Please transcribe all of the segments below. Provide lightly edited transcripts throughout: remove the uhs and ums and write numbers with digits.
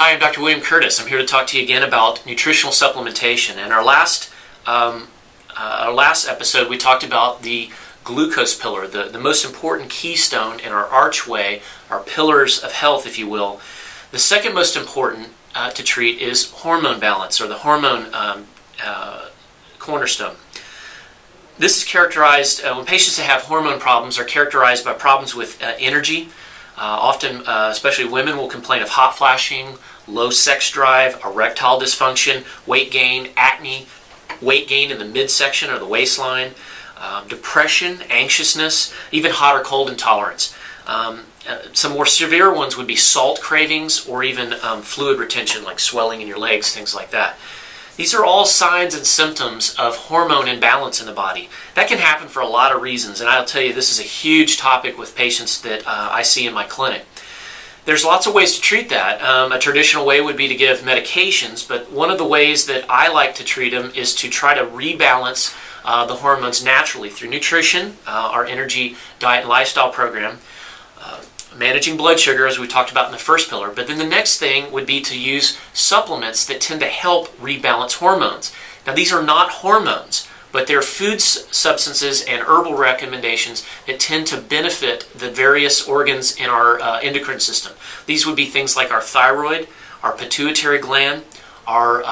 Hi, I'm Dr. William Curtis. I'm here to talk to you again about nutritional supplementation. In our last episode, we talked about the glucose pillar, the most important keystone in our archway, our pillars of health, if you will. The second most important to treat is hormone balance, or the hormone cornerstone. This is characterized, when patients that have hormone problems are characterized by problems with energy. Often, especially women, will complain of hot flashing, low sex drive, erectile dysfunction, weight gain, acne, weight gain in the midsection or the waistline, depression, anxiousness, even hot or cold intolerance. Some more severe ones would be salt cravings or even fluid retention, like swelling in your legs, things like that. These are all signs and symptoms of hormone imbalance in the body. That can happen for a lot of reasons, and I'll tell you, this is a huge topic with patients that I see in my clinic. There's lots of ways to treat that. A traditional way would be to give medications, but one of the ways that I like to treat them is to try to rebalance the hormones naturally through nutrition, our energy, diet, and lifestyle program, managing blood sugar, as we talked about in the first pillar. But then the next thing would be to use supplements that tend to help rebalance hormones. Now, these are not hormones, but they're food substances and herbal recommendations that tend to benefit the various organs in our endocrine system. These would be things like our thyroid, our pituitary gland, our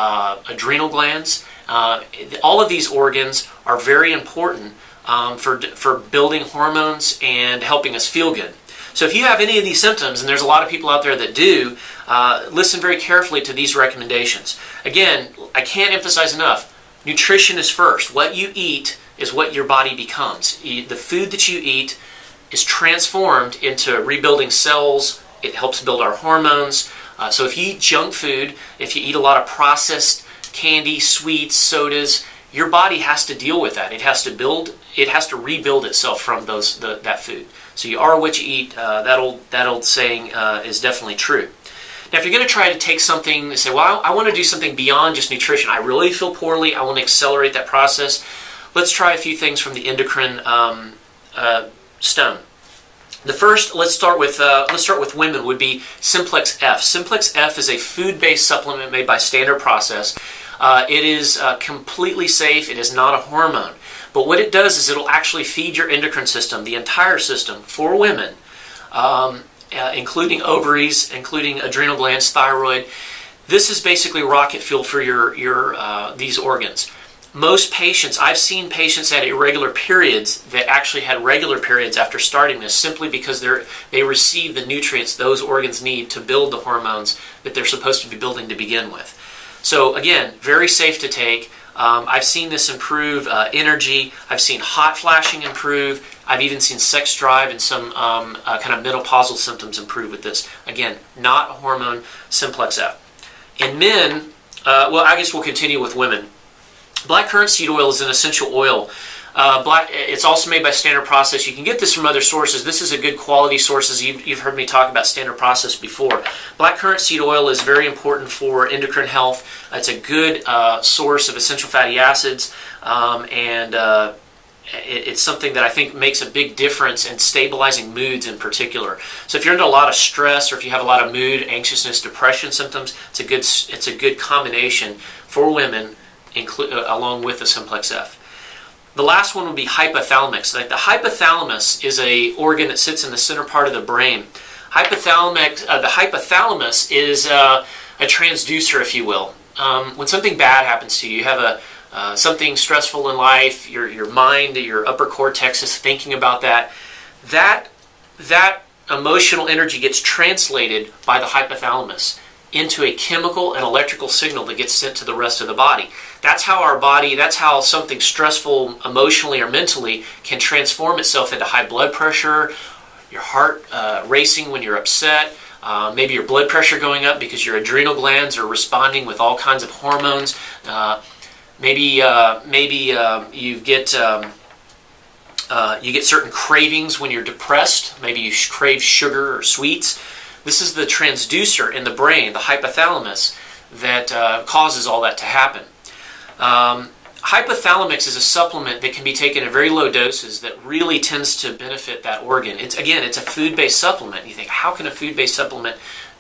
adrenal glands. All of these organs are very important for building hormones and helping us feel good. So if you have any of these symptoms, and there's a lot of people out there that do, listen very carefully to these recommendations. Again, I can't emphasize enough, nutrition is first. What you eat is what your body becomes. The food that you eat is transformed into rebuilding cells. It helps build our hormones. So if you eat junk food, if you eat a lot of processed candy, sweets, sodas, your body has to deal with that. It has to rebuild itself from that food. So you are what you eat. That old saying is definitely true. Now, if you're going to try to take something and say, well, I want to do something beyond just nutrition. I really feel poorly. I want to accelerate that process. Let's try a few things from the endocrine stone. The first, let's start with women, would be Simplex F. Simplex F is a food-based supplement made by Standard Process. It is completely safe. It is not a hormone. But what it does is it'll actually feed your endocrine system, the entire system, for women, including ovaries, including adrenal glands, thyroid. This is basically rocket fuel for these organs. Most patients, I've seen patients at irregular periods that actually had regular periods after starting this, simply because they receive the nutrients those organs need to build the hormones that they're supposed to be building to begin with. So again, very safe to take. I've seen this improve energy. I've seen hot flashing improve. I've even seen sex drive and some kind of menopausal symptoms improve with this. Again, not a hormone, Simplex F. In men, well, I guess we'll continue with women. Black currant seed oil is an essential oil. It's also made by Standard Process. You can get this from other sources. This is a good quality source. You've heard me talk about Standard Process before. Black currant seed oil is very important for endocrine health. It's a good source of essential fatty acids, and it's something that I think makes a big difference in stabilizing moods in particular. So if you're under a lot of stress, or if you have a lot of mood, anxiousness, depression symptoms, it's a good combination for women, along with the Simplex F. The last one would be hypothalamic. Like the hypothalamus is an organ that sits in the center part of the brain. The hypothalamus is a transducer, if you will. When something bad happens to you, you have something stressful in life, your mind, your upper cortex is thinking about that. That emotional energy gets translated by the hypothalamus into a chemical and electrical signal that gets sent to the rest of the body. That's how something stressful emotionally or mentally can transform itself into high blood pressure, your heart racing when you're upset, maybe your blood pressure going up because your adrenal glands are responding with all kinds of hormones. Maybe you get certain cravings when you're depressed. Maybe you crave sugar or sweets. This is the transducer in the brain, the hypothalamus, that causes all that to happen. Hypothalamic is a supplement that can be taken in very low doses that really tends to benefit that organ. It's a food-based supplement. You think, how can a food-based supplement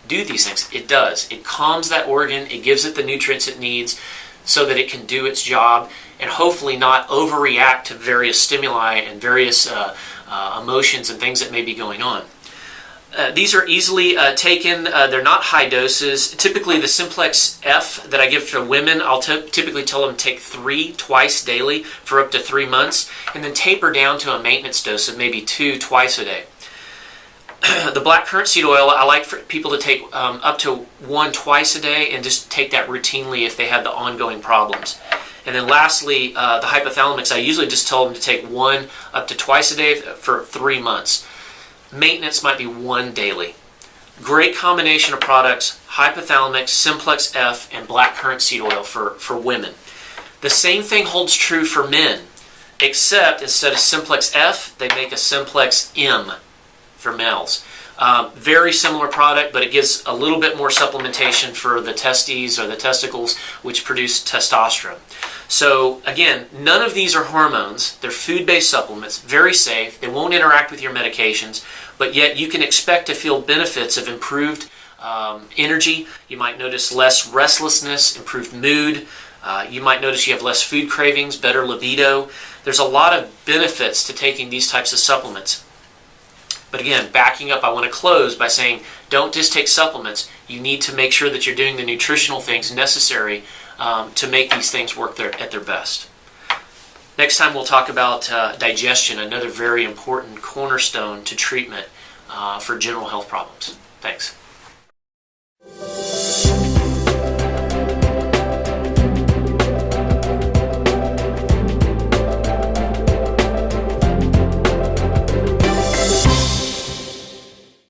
do these things? It does. It calms that organ, it gives it the nutrients it needs so that it can do its job and hopefully not overreact to various stimuli and various emotions and things that may be going on. These are easily taken. They're not high doses. Typically, the Simplex F that I give for women, I'll typically tell them to take 3 twice daily for up to 3 months, and then taper down to a maintenance dose of maybe 2 twice a day. The black currant seed oil, I like for people to take up to 1 twice a day and just take that routinely if they have the ongoing problems. And then lastly, the hypothalamics, I usually just tell them to take 1 up to twice a day for 3 months. Maintenance might be 1 daily. Great combination of products, hypothalamic, Simplex F, and black currant seed oil for women. The same thing holds true for men, except instead of Simplex F, they make a Simplex M for males. Very similar product, but it gives a little bit more supplementation for the testes or the testicles, which produce testosterone. So again, none of these are hormones. They're food-based supplements, very safe. They won't interact with your medications, but yet you can expect to feel benefits of improved energy. You might notice less restlessness, improved mood. You might notice you have less food cravings, better libido. There's a lot of benefits to taking these types of supplements. But again, backing up, I want to close by saying don't just take supplements. You need to make sure that you're doing the nutritional things necessary to make these things work at their best. Next time we'll talk about digestion, another very important cornerstone to treatment for general health problems. Thanks.